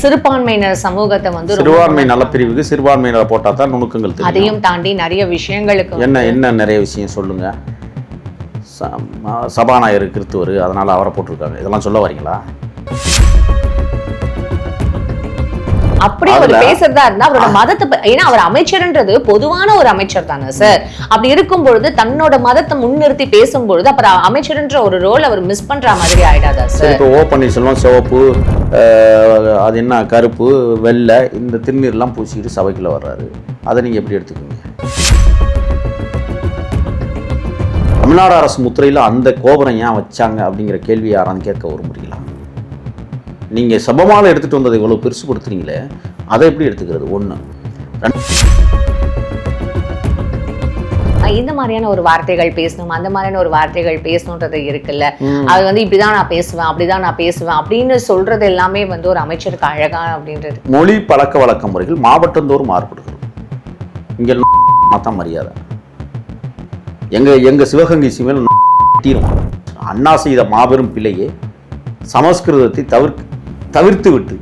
சிறுபான்மையினர் சமூகத்தை வந்து சிறுபான்மை நலப்பிரிவுக்கு சிறுபான்மையினரை போட்டா தான் நுணுக்கங்கள் தெரியும். அதையும் தாண்டி நிறைய விஷயங்களுக்கு என்ன நிறைய விஷயம் சொல்லுங்க. சபாநாயகர் கிறிஸ்துவர், அதனால அவரை போட்டிருக்காங்க, இதெல்லாம் சொல்ல வரீங்களா? அப்படி ஒரு பேசுறதா இருந்தா அவரோட மதத்தை, ஏன்னா அவர் அமைச்சர்ன்றது பொதுவான ஒரு அமைச்சர் தானே சார். அப்படி இருக்கும் பொழுது தன்னோட மதத்தை முன்னிறுத்தி பேசும்பொழுது அப்புறம் அமைச்சர்ன்ற ஒரு ரோல் அவர் மிஸ் பண்ற மாதிரி ஆயிடாதா சார்? இப்போ ஓ பன்னீர்செல்வம் சிவப்பு, அது என்ன கருப்பு வெள்ளை, இந்த திருநீர்லாம் பூசிக்கிட்டு சபைக்குள்ள வர்றாரு. அதை நீங்க எப்படி எடுத்துக்கீங்க? தமிழ்நாடு அரசு முத்திரையில் அந்த கோபுரம் ஏன் வச்சாங்க அப்படிங்கிற கேள்வி யாரான்னு கேட்க ஒரு முடியலாம். நீங்கள் சபமாலை எடுத்துகிட்டு வந்ததை இவ்வளோ பெருசு கொடுத்துறீங்களே, அதை எப்படி எடுத்துக்கிறது? ஒன்று. இந்த மாதிரியான ஒரு வார்த்தைகள் பேசணும், அந்த மாதிரியான ஒரு வார்த்தைகள் பேசணுன்றது இருக்குல்ல, அது வந்து இப்படிதான் நான் பேசுவேன், அப்படிதான் நான் பேசுவேன் அப்படின்னு சொல்றது எல்லாமே வந்து ஒரு அமைச்சருக்கு அழகா அப்படின்றது. மொழி பழக்க வழக்க முறைகள் மாவட்டந்தோறும் மாறுபடுகிறது. இங்கே தான் மரியாதை. எங்க சிவகங்கை சிவன் அண்ணா செய்த மாபெரும் பிள்ளையே சமஸ்கிருதத்தை தவிர்த்து விட்டு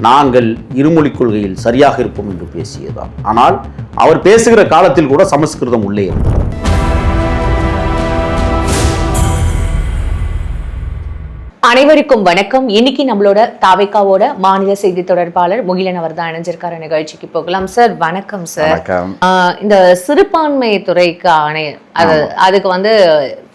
நாங்கள் இருமொழி கொள்கையில் சரியாக இருப்போம் என்று பேசியதான். ஆனால் அவர் பேசுகிற காலத்தில் கூட சமஸ்கிருதம் உள்ளே இருந்தது. அனைவருக்கும் வணக்கம். இன்னைக்கு நம்மளோட தாவேக்காவோட மாநில செய்தி தொடர்பாளர் முகிலன் அவர் தான் இணைஞ்சிருக்காரு. நிகழ்ச்சிக்கு போகலாம் சார். வணக்கம் சார். இந்த சிறுபான்மை துறைக்கு அதுக்கு வந்து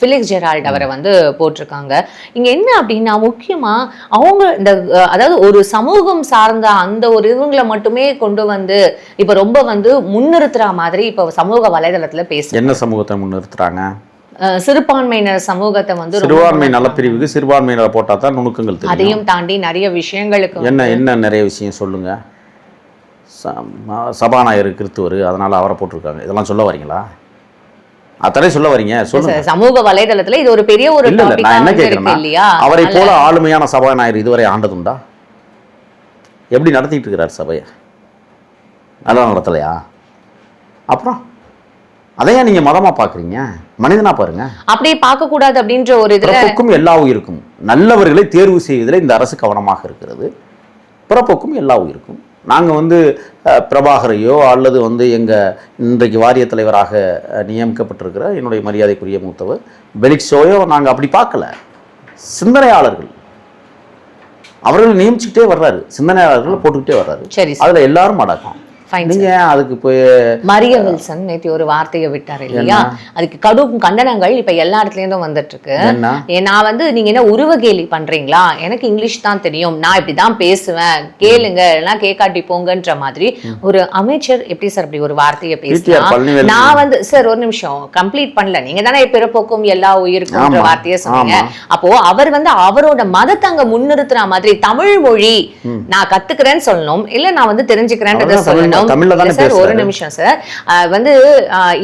பிலிக்ஸ் ஜெரால்ட் அவரை வந்து போட்டிருக்காங்க. இங்க என்ன அப்படின்னா முக்கியமா அவங்க இந்த அதாவது ஒரு சமூகம் சார்ந்த அந்த ஒரு இவங்களை மட்டுமே கொண்டு வந்து இப்ப ரொம்ப வந்து முன்னிறுத்துற மாதிரி இப்ப சமூக வலைதளத்துல பேச. என்ன சமூகத்தை முன்னிறுத்துறாங்க? சிறுபான்மையினர் சமூகத்தை வந்து சிறுபான்மை நலப்பிரிவுக்கு சிறுபான்மையினரை போட்டா தான் நுணுக்கங்கள் தெரியும். அதையும் தாண்டி நிறைய விஷயங்களுக்கு என்ன நிறைய விஷயம் சொல்லுங்க. சபாநாயகர் கிறிஸ்துவர், அதனால அவரை போட்டிருக்காங்க, இதெல்லாம் சொல்ல வரீங்களா? அத்தனை சொல்ல வரீங்க. சொல்லுங்க. சமூக வலைதளத்துல இது ஒரு பெரிய ஒரு டாபிக்கா இருக்கு இல்லையா? அவரை போல ஆளுமையான சபாநாயகர் இதுவரை ஆண்டதுண்டா? எப்படி நடத்திட்டு இருக்கிறார் சபையை? நல்லா நடத்தலையா? அப்புறம் அதையா நீங்க மதமா பாக்குறீங்க? மனிதனா பாருங்க. அப்படியே பார்க்க கூடாது அப்படின்ற ஒரு பிறப்புக்கும் எல்லா உயிருக்கும் நல்லவர்களை தேர்வு செய்வதில் இந்த அரசு கவனமாக இருக்கிறது. பிறப்புக்கும் எல்லா உயிருக்கும். நாங்கள் வந்து பிரபாகரையோ அல்லது வந்து எங்கள் இன்றைக்கு வாரிய தலைவராக நியமிக்கப்பட்டிருக்கிற என்னுடைய மரியாதைக்குரிய மூத்தவர் பெலிக்ஸோயோ நாங்கள் அப்படி பார்க்கல. சிந்தனையாளர்கள் அவர்கள் நியமிச்சுக்கிட்டே வர்றாரு, சிந்தனையாளர்கள் போட்டுக்கிட்டே வர்றாரு. அதில் எல்லாரும் அடக்கம். நீங்க அதுக்கு போய் மரிய வில்சன் நேற்று ஒரு வார்த்தையை விட்டாரு இல்லையா? அதுக்கு கடும் கண்டனங்கள் இப்ப எல்லா இடத்துல இருந்தும் வந்துட்டு இருக்கு. நான் வந்து நீங்க என்ன உருவ கேலி பண்றீங்களா? எனக்கு இங்கிலீஷ் தான் தெரியும், நான் இப்படிதான் பேசுவேன், கேளுங்க எல்லாம் கேட்காட்டி போங்கன்ற மாதிரி ஒரு அமைச்சர் எப்படி சார் அப்படி ஒரு வார்த்தையை பேசலாம்? நான் வந்து சார் ஒரு நிமிஷம் கம்ப்ளீட் பண்ணல. நீங்க தானே பிறப்போக்கும் எல்லா உயிருக்கும் வார்த்தையை சொன்னீங்க. அப்போ அவர் வந்து அவரோட மதத்தை அங்க முன்னிறுத்துற மாதிரி தமிழ் மொழி நான் கத்துக்கிறேன்னு சொல்லணும், இல்ல நான் வந்து தெரிஞ்சுக்கிறேன்றத சொல்லணும். ஒரு நிமிஷம் சார். வந்து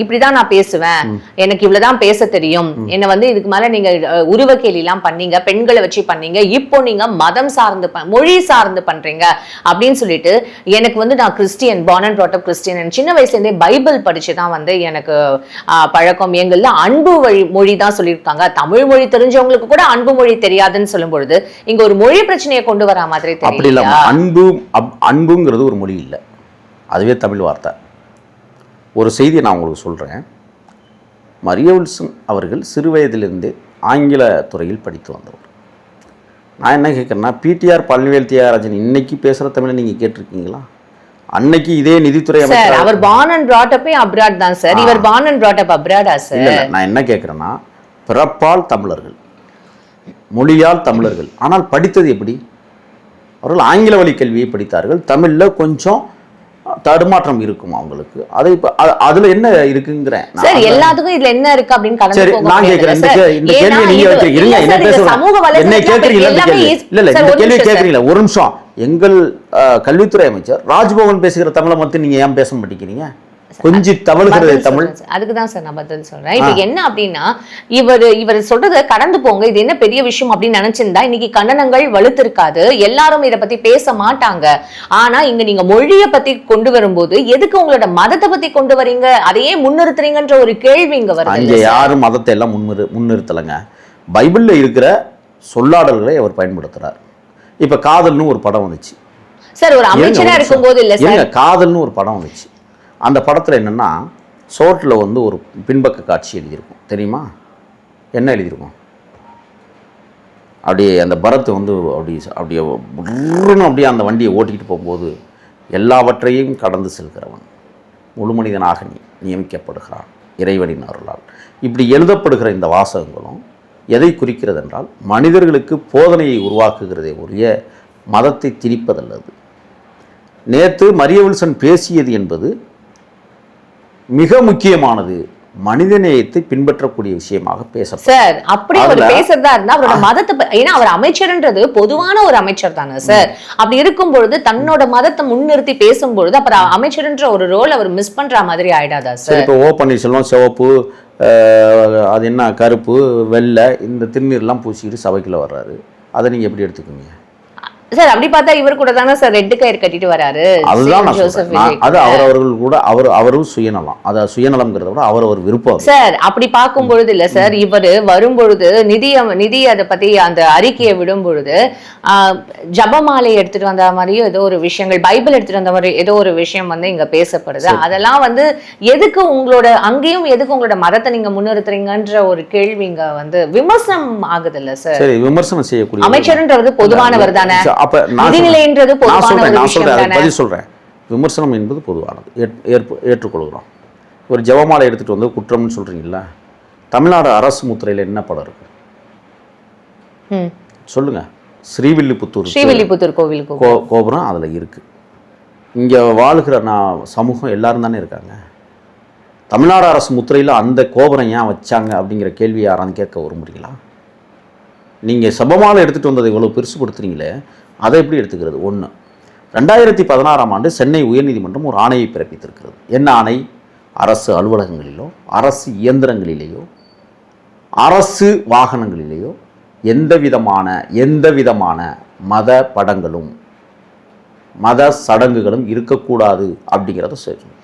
இப்படிதான் நான் பேசுவேன், எனக்கு இவ்வளவுதான் பேச தெரியும், என்ன வந்து இதுக்கு மேல நீங்க உருவ கேலி எல்லாம் பண்ணீங்க, பெண்களை வச்சு பண்ணீங்க, இப்போ நீங்க மதம் சார்ந்து மொழி சார்ந்து பண்றீங்க அப்படின்னு சொல்லிட்டு எனக்கு வந்து நான் Christian, born and brought up Christian, சின்ன வயசுல இருந்தே பைபிள் படிச்சுதான் வந்து எனக்கு பழக்கம். எங்கள்ல அன்பு மொழி தான் சொல்லியிருக்காங்க. தமிழ் மொழி தெரிஞ்சவங்களுக்கு கூட அன்பு மொழி தெரியாதுன்னு சொல்லும் பொழுது இங்க ஒரு மொழி பிரச்சனையை கொண்டு வர மாதிரி தெரியல. அன்புங்கிறது ஒரு மொழி இல்லை, அதுவே தமிழ் வார்த்தை. ஒரு செய்தியை நான் உங்களுக்கு சொல்கிறேன். மரிய வில்சன் அவர்கள் சிறு வயதிலிருந்தே ஆங்கில துறையில் படித்து வந்தவர். நான் என்ன கேட்குறேன்னா, பிடிஆர் பழனிவேல் தியாகராஜன் இன்னைக்கு பேசுகிற தமிழை நீங்கள் கேட்டிருக்கீங்களா? அன்னைக்கு இதே நிதித்துறை அமைச்சர் அவர் born and brought up abroad தான் சார். இவர் born and brought up abroad sir. இல்லை, நான் என்ன கேட்குறேன்னா, பிறப்பால் தமிழர்கள், மொழியால் தமிழர்கள், ஆனால் படித்தது எப்படி? அவர்கள் ஆங்கில வழி கல்வியை படித்தார்கள். தமிழில் கொஞ்சம் தடுமாற்றம் இருக்கும் அவங்களுக்கு. அதை அதுல என்ன இருக்குங்கிறேன் சார். எல்லாத்துக்கும் இதுல என்ன இருக்கு அப்படின்னு கலந்து நான் கேக்குறேன். இந்த கேள்வி நீங்க வச்சிருக்கீங்க, என்ன பேசுறீங்க, என்ன கேக்குறீங்க? இல்ல இந்த கேள்வி கேக்குறீங்களா? ஒரு நிமிஷம். எங்கள் கல்வித்துறை அமைச்சர் ராஜ்பவன் பேசுகிற தமிழை மட்டும் நீங்க ஏன் பேச மாட்டேங்கிறீங்க? கொஞ்சம் தவறுகிறது தமிழ். அதுக்குதான் சார் நான் பதில் சொல்றேன். இப்ப என்ன அப்படின்னா, இவர் சொல்றத கடந்து போங்க, இது என்ன பெரிய விஷயம் அப்படின்னு நினைச்சிருந்தா இன்னைக்கு கண்டனங்கள் வலுத்திருக்காது, எல்லாரும் இதை பத்தி பேச மாட்டாங்க. ஆனா இங்க நீங்க மொழியை பத்தி கொண்டு வரும்போது எதுக்கு உங்களோட மதத்தை பத்தி கொண்டு வரீங்க, அதையே முன்னிறுத்துறீங்கன்ற ஒரு கேள்வி இங்க வருது. அங்க யாரும் மதத்தை எல்லாம் முன்னிறுத்தலைங்க. பைபிள்ல இருக்கிற சொல்லாடல்களை அவர் பயன்படுத்துறார். இப்போ காதல்னு ஒரு படம் வந்துச்சு சார். ஒரு அமைச்சரா இருக்கும்போது இல்ல சார், காதல்னு ஒரு படம் வந்துச்சு. அந்த படத்தில் என்னென்னா சோட்டில் வந்து ஒரு பின்பக்க காட்சி எழுதியிருக்கும் தெரியுமா? என்ன எழுதியிருக்கும்? அப்படியே அந்த பரத் வந்து அப்படியே அப்படியே அந்த வண்டியை ஓட்டிக்கிட்டு போகும்போது எல்லாவற்றையும் கடந்து செல்கிறவன் முழு மனிதனாக நியமிக்கப்படுகிறான் இறைவனின் அருளால். இப்படி எழுதப்படுகிற இந்த வாசகங்களும் எதை குறிக்கிறது என்றால் மனிதர்களுக்கு போதனையை உருவாக்குகிறதே ஒழிய மதத்தை திணிப்பதல்லது. நேற்று மரிய வில்சன் பேசியது என்பது மிக முக்கியமானது, மனிதநேயத்தை பின்பற்றக்கூடிய விஷயமாக பேச சார். அப்படி அவர் பேசுறதா இருந்தா அவரோட மதத்தை, ஏன்னா அவர் அமைச்சர்ன்றது பொதுவான ஒரு அமைச்சர் தானே சார். அப்படி இருக்கும் பொழுது தன்னோட மதத்தை முன்னிறுத்தி பேசும்பொழுது அப்புறம் அமைச்சர்ன்ற ஒரு ரோல் அவர் மிஸ் பண்ற மாதிரி ஆயிடாதா சார்? இப்போ ஓ பன்னீர்செல்வம் சிவப்பு, அது என்ன கருப்பு வெள்ளை, இந்த திருநீர்லாம் பூசிக்கிட்டு சபைக்குள்ள வர்றாரு. அதை நீங்க எப்படி எடுத்துக்குவீங்க சார்? அப்படி பார்த்தா இவர் கூட தானே சார் ரெட் கயிறு கட்டிட்டு வராரு. அதுதான் அது அவரவர்கள் கூட அவரும் சுயநலம். அதாவது சுயநலம்ங்கிறத விட அவரவர் விருப்பம் சார். அப்படி பார்க்கும் பொழுது இல்ல சார், இவர் வரும்பொழுது நிதி அதை பத்தி அந்த அறிக்கையை விடும் பொழுது ஜபமாலை எடுத்துட்டு வந்த மாதிரியும் ஏதோ ஒரு விஷயங்கள், பைபிள் எடுத்துட்டு வந்த மாதிரி ஏதோ ஒரு விஷயம் வந்து இங்க பேசப்படுது. அதெல்லாம் வந்து எதுக்கு உங்களோட அங்கேயும் எதுக்கு உங்களோட மதத்தை நீங்க முன்னிறுத்துறீங்கன்ற ஒரு கேள்வி இங்க வந்து விமர்சனம் ஆகுது இல்ல சார்? சரி, விமர்சனம் செய்யக்கூடிய அமைச்சர்ன்றது பொதுவானவர் தானே. சொல்றேன், விமர்சனம் என்பது பொதுவானது, ஏற்றுக்கொள்கிறோம். ஒரு ஜெபமாலை எடுத்துட்டு வந்து குற்றம்னு சொல்றீங்களா? தமிழ்நாடு அரசு முத்திரையில் என்ன படம் இருக்கு சொல்லுங்க? ஸ்ரீவில்லிபுத்தூர் கோவில் கோபுரம் அதுல இருக்கு. இங்க வாழ்கிற சமூகம் எல்லாரும் தானே இருக்காங்க. தமிழ்நாடு அரசு முத்திரையில் அந்த கோபுரம் ஏன் வச்சாங்க அப்படிங்கிற கேள்வியை யாராவது கேட்க விரும்புறீங்களா? நீங்கள் சபமாலை எடுத்துகிட்டு வந்ததை இவ்வளோ பெருசுப்படுத்துறீங்களே, அதை எப்படி எடுத்துக்கிறது? 1, 2016ஆம் ஆண்டு சென்னை உயர்நீதிமன்றம் ஒரு ஆணையை பிறப்பித்திருக்கிறது. என்ன ஆணை? அரசு அலுவலகங்களிலோ அரசு இயந்திரங்களிலேயோ அரசு வாகனங்களிலேயோ எந்த விதமான மத படங்களும் மத சடங்குகளும் இருக்கக்கூடாது அப்படிங்கிறத சொல்லணும்.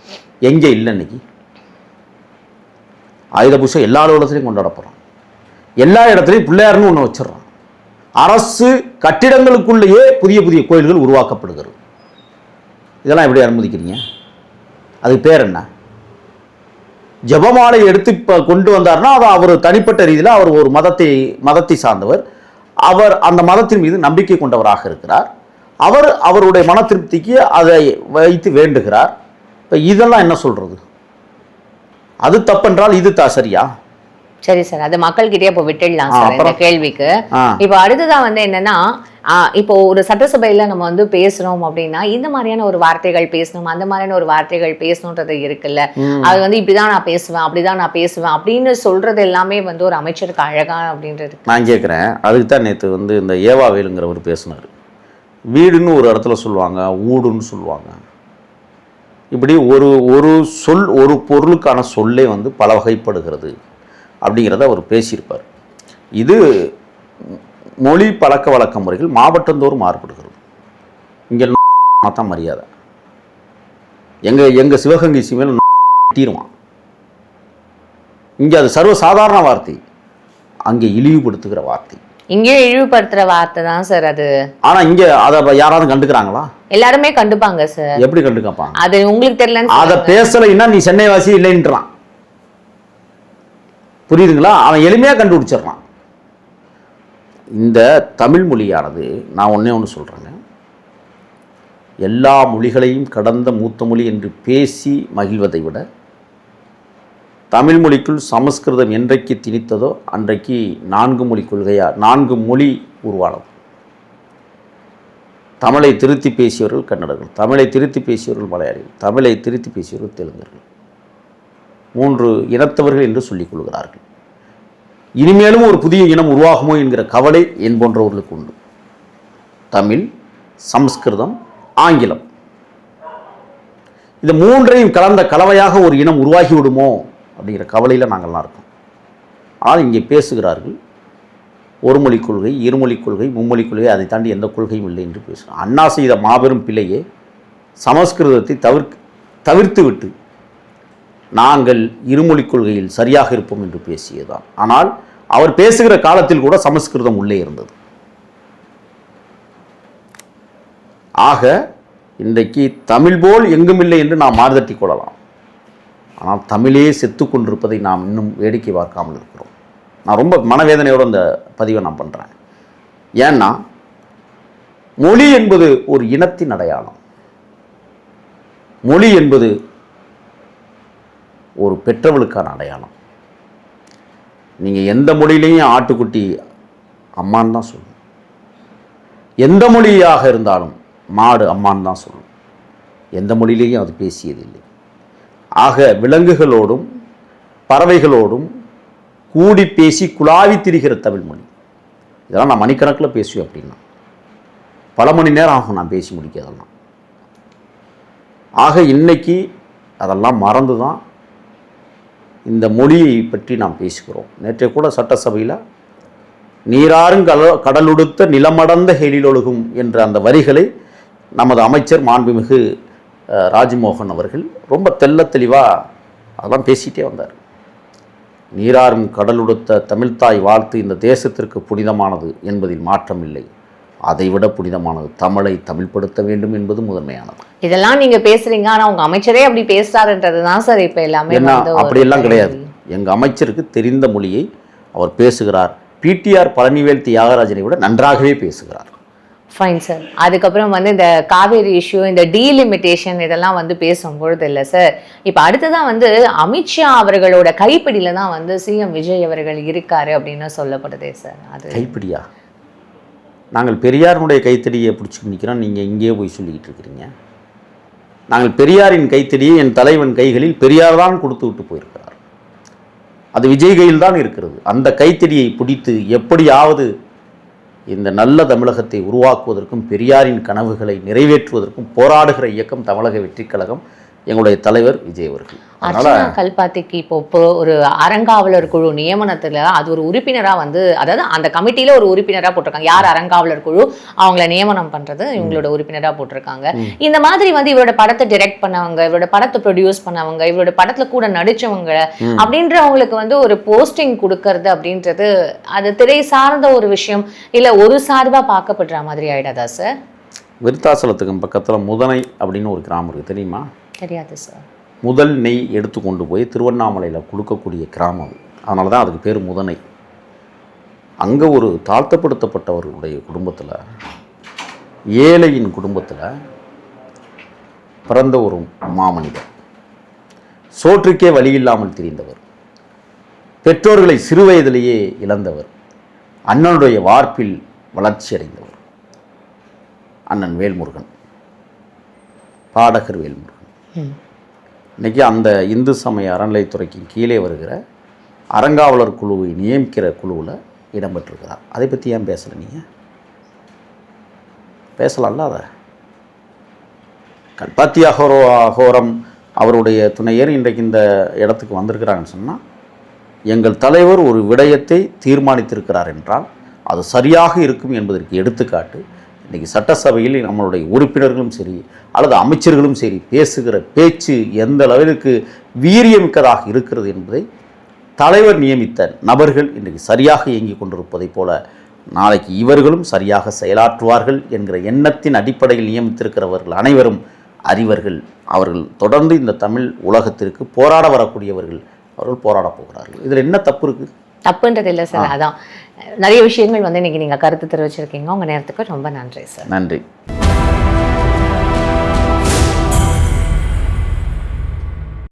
எங்கே இல்லை இன்னைக்கு? ஆயுத பூஜை எல்லா அலுவலகத்திலையும் கொண்டாட போகிறோம். எல்லா இடத்துலையும் பிள்ளையார்னு ஒன்று வச்சிடறான். அரசு கட்டிடங்களுக்குள்ளேயே புதிய புதிய கோயில்கள் உருவாக்கப்படுகிறது. இதெல்லாம் எப்படி அனுமதிக்கிறீங்க? அதுக்கு பேர் என்ன? ஜெபமாலை எடுத்து கொண்டு வந்தார்னா அது அவர் தனிப்பட்ட ரீதியில் அவர் ஒரு மதத்தை சார்ந்தவர், அவர் அந்த மதத்தின் மீது நம்பிக்கை கொண்டவராக இருக்கிறார், அவருடைய மன திருப்திக்கு அதை வைத்து வேண்டுகிறார். இப்போ இதெல்லாம் என்ன சொல்றது? அது தப்பென்றால் இது சரியா? சரி சார், அது மக்கள்கிட்டயே இப்போ விட்டுடலாம் சார் இந்த கேள்விக்கு. இப்போ அடுத்ததான் வந்து என்னன்னா, இப்போ ஒரு சட்டசபையில நம்ம வந்து பேசுறோம் அப்படின்னா இந்த மாதிரியான ஒரு வார்த்தைகள் பேசணும், அந்த மாதிரியான ஒரு வார்த்தைகள் பேசணுன்றது இருக்குல்ல. அது வந்து இப்படிதான் நான் பேசுவேன், அப்படிதான் நான் பேசுவேன் அப்படின்னு சொல்றது எல்லாமே வந்து ஒரு அமைச்சருக்கு அழகா அப்படின்றது நான் கேட்குறேன். அதுக்கு தான் நேற்று வந்து இந்த ஏவாவேலுங்கிறவர் பேசினார். வீடுன்னு ஒரு இடத்துல சொல்லுவாங்க, ஊடுன்னு சொல்லுவாங்க. இப்படி ஒரு சொல், ஒரு பொருளுக்கான சொல்லே வந்து பல வகைப்படுகிறது அப்படிங்கிறத அவர் பேசியிருப்பார். இது மொழி பழக்க வழக்க முறைகள் மாவட்டந்தோறும் மாறுபடுகிறது. இங்கே தான் மரியாதை, எங்கள் சிவகங்கை சீமையில் தீருவான். இங்கே அது சர்வசாதாரண வார்த்தை, அங்கே இழிவுபடுத்துகிற வார்த்தை. இங்கே இழிவுபடுத்துற வார்த்தை தான் சார் அது. ஆனா இங்க அதை யாராவது கண்டுக்கிறாங்களா? எல்லாருமே கண்டுப்பாங்க சார். எப்படி கண்டுக்காப்பாங்க? அது உங்களுக்கு தெரியல. அதை பேசலைன்னா நீ சென்னை வாசி இல்லைன்றான். புரியுதுங்களா? அவன் எளிமையாக கண்டுபிடிச்சிடறான். இந்த தமிழ் மொழியானது, நான் ஒன்று சொல்கிறேங்க, எல்லா மொழிகளையும் கடந்த மூத்த மொழி என்று பேசி மகிழ்வதை விட தமிழ் மொழிக்குள் சமஸ்கிருதம் என்றைக்கு திணித்ததோ அன்றைக்கு 4 மொழி கொள்கையாக 4 மொழி உருவானது. தமிழை திருத்தி பேசியவர்கள் கன்னடர்கள், தமிழை திருத்தி பேசியவர்கள் மலையாளிகள், தமிழை திருத்தி பேசியவர்கள் தெலுங்கர்கள், 3 இனத்தவர்கள் என்று சொல்லிக் கொள்கிறார்கள். இனிமேலும் ஒரு புதிய இனம் உருவாகுமோ என்கிற கவலை என் போன்றவர்களுக்கு உண்டு. தமிழ், சமஸ்கிருதம், ஆங்கிலம், இந்த 3ஐயும் கலந்த கலவையாக ஒரு இனம் உருவாகிவிடுமோ அப்படிங்கிற கவலையில் நாங்கள்லாம் இருக்கோம். ஆனால் இங்கே பேசுகிறார்கள் ஒரு மொழிக் கொள்கை, இருமொழிக் கொள்கை, மும்மொழிக் கொள்கை, அதை தாண்டி எந்த கொள்கையும் இல்லை என்று பேசுகிறோம். அண்ணா செய்த மாபெரும் பிள்ளையே சமஸ்கிருதத்தை தவிர்த்து விட்டு நாங்கள் இருமொழிக் கொள்கையில் சரியாக இருப்போம் என்று பேசியதுதான். ஆனால் அவர் பேசுகிற காலத்தில் கூட சமஸ்கிருதம் உள்ளே இருந்தது. ஆக இன்றைக்கு தமிழ் போல் எங்குமில்லை என்று நாம் மாறுதட்டி கொள்ளலாம். ஆனால் தமிழே செத்து கொண்டிருப்பதை நாம் இன்னும் வேடிக்கை பார்க்காமல் இருக்கிறோம். நான் ரொம்ப மனவேதனையோடு இந்த பதிவை நான் பண்ணுறேன். ஏன்னா மொழி என்பது ஒரு இனத்தின் அடையாளம். மொழி என்பது ஒரு பெற்றவளுக்கான அடையாளம். நீங்கள் எந்த மொழியிலையும் ஆட்டுக்குட்டி அம்மான்னு தான் சொல்லணும். எந்த மொழியாக இருந்தாலும் மாடு அம்மான்னு தான் சொல்லணும். எந்த மொழியிலையும் அது பேசியதில்லை. ஆக விலங்குகளோடும் பறவைகளோடும் கூடி பேசி குழாவி திரிகிற தமிழ் மொழி. இதெல்லாம் நான் மணிக்கணக்கில் பேசுவேன். அப்படின்னா பல மணி நேரம் ஆகும் நான் பேசி முடிக்க அதெல்லாம். ஆக இன்னைக்கு அதெல்லாம் மறந்து தான் இந்த மொழியை பற்றி நாம் பேசுகிறோம். நேற்றைய கூட சட்டசபையில் நீராறும் கடலுடுத்த நிலமடந்த ஹெலிலொழுகும் என்ற அந்த வரிகளை நமது அமைச்சர் மாண்புமிகு ராஜ்மோகன் அவர்கள் ரொம்ப தெள்ள தெளிவாக அதெல்லாம் பேசிகிட்டே வந்தார். நீராறும் கடலுடுத்த தமிழ்த்தாய் வாழ்த்து இந்த தேசத்திற்கு புனிதமானது என்பதில் மாற்றமில்லை. அதைவிட புனிதமானது தமிழை தமிழ்படுத்த வேண்டும் என்பது முதன்மையானது. இதெல்லாம் நீங்க பேசுறீங்க, ஆனா உங்க அமைச்சரே அப்படி பேசுறாருன்றது தான் சார் இப்ப எல்லாமே. அப்படியெல்லாம் கிடையாது. எங்க அமைச்சருக்கு தெரிந்த மொழியை அவர் பேசுகிறார். பிடிஆர் பழனிவேல் தியாகராஜனை விட நன்றாகவே பேசுகிறார். Fine sir. அதுக்கப்புறம் இந்த காவேரி இஷ்யூ, இந்த டீலிமிட்டேஷன் இதெல்லாம் பேசும்பொழுது இல்லை சார், இப்போ அடுத்ததான் அமித்ஷா அவர்களோட கைப்பிடியில தான் சிஎம் விஜய் அவர்கள் இருக்காரு அப்படின்னு சொல்லப்படுதே சார். அது கைப்பிடியா? நாங்கள் பெரியாருடைய கைத்தடியை பிடிச்சிட்டு நிற்கிறோம், நீங்கள் இங்கேயே போய் சொல்லிக்கிட்டு இருக்கிறீங்க. நாங்கள் பெரியாரின் கைத்தடியை என் தலைவன் கைகளில் பெரியார் தான் கொடுத்து விட்டு போயிருக்கிறார். அது விஜய் கையில் தான் இருக்கிறது. அந்த கைத்தடியை பிடித்து எப்படியாவது இந்த நல்ல தமிழகத்தை உருவாக்குவதற்கும் பெரியாரின் கனவுகளை நிறைவேற்றுவதற்கும் போராடுகிற இயக்கம் தமிழக வெற்றிக் கழகம், எங்களுடைய தலைவர் விஜய் அவர்கள். அர்ச்சனா கல்பாத்திக்கு இப்போ ஒரு அறங்காவலர் குழு நியமனத்துல அது ஒரு உறுப்பினரா அதாவது அந்த கமிட்டியில ஒரு உறுப்பினரா போட்டிருக்காங்க. யார் அறங்காவலர் குழு அவங்கள நியமனம் பண்றது இவங்களோட உறுப்பினரா போட்டிருக்காங்க. இந்த மாதிரி இவரோட படத்தை டைரக்ட் பண்ணவங்க, இவரோட படத்தை ப்ரொடியூஸ் பண்ணவங்க, இவரோட படத்துல கூட நடிச்சவங்க அப்படின்றவங்களுக்கு ஒரு போஸ்டிங் கொடுக்கறது அப்படின்றது அது திரை சார்ந்த ஒரு விஷயம் இல்ல ஒரு சார்பா பார்க்கப்படுற மாதிரி ஆயிடாதா சார்? விருத்தாசலத்துக்கு பக்கத்துல முதனை அப்படின்னு ஒரு கிராமம் இருக்கு, தெரியுமா? தெரியாது சார். முதல் நெய் எடுத்து கொண்டு போய் திருவண்ணாமலையில் கொடுக்கக்கூடிய கிராமம். அதனால தான் அதுக்கு பேர் முதனை. அங்கே ஒரு தாழ்த்தப்படுத்தப்பட்டவர்களுடைய குடும்பத்தில், ஏழையின் குடும்பத்தில் பிறந்த ஒரு மாமனிதர், சோற்றுக்கே வழி இல்லாமல் திரிந்தவர், பெற்றோர்களை சிறு வயதிலேயே இழந்தவர், அண்ணனுடைய வார்ப்பில் வளர்ச்சி அடைந்தவர் அண்ணன் வேல்முருகன், பாடகர் வேல்முருகன். இன்றைக்கி அந்த இந்து சமய அறநிலைத்துறைக்கு கீழே வருகிற அறங்காவலர் குழுவை நியமிக்கிற குழுவில் இடம்பெற்றிருக்கிறார். அதை பற்றி ஏன் பேசலை? நீங்கள் பேசலாம்ல. அதை கல்பாத்தி அகோரம் அவருடைய துணையர் இன்றைக்கு இந்த இடத்துக்கு வந்திருக்கிறாங்கன்னு சொன்னால், எங்கள் தலைவர் ஒரு விடயத்தை தீர்மானித்திருக்கிறார் என்றால் அது சரியாக இருக்கும் என்பதற்கு எடுத்துக்காட்டு இன்றைக்கி சட்டசபையில் நம்மளுடைய உறுப்பினர்களும் சரி அல்லது அமைச்சர்களும் சரி பேசுகிற பேச்சு எந்த அளவிற்கு வீரியமிக்கதாக இருக்கிறது என்பதை தலைவர் நியமித்த நபர்கள் இன்றைக்கு சரியாக இயங்கிக் கொண்டிருப்பதைப் போல நாளைக்கு இவர்களும் சரியாக செயலாற்றுவார்கள் என்கிற எண்ணத்தின் அடிப்படையில் நியமித்திருக்கிறவர்கள் அனைவரும் அறிவர்கள். அவர்கள் தொடர்ந்து இந்த தமிழ் உலகத்திற்கு போராட வரக்கூடியவர்கள். அவர்கள் போராட போகிறார்கள். இதில் என்ன தப்பு இருக்குது? தப்புன்றது இல்லை சார். அதான் நிறைய விஷயங்கள் இன்னைக்கு நீங்கள் கருத்து தெரிவிச்சிருக்கீங்க. உங்கள் நேரத்துக்கு ரொம்ப நன்றி சார். நன்றி.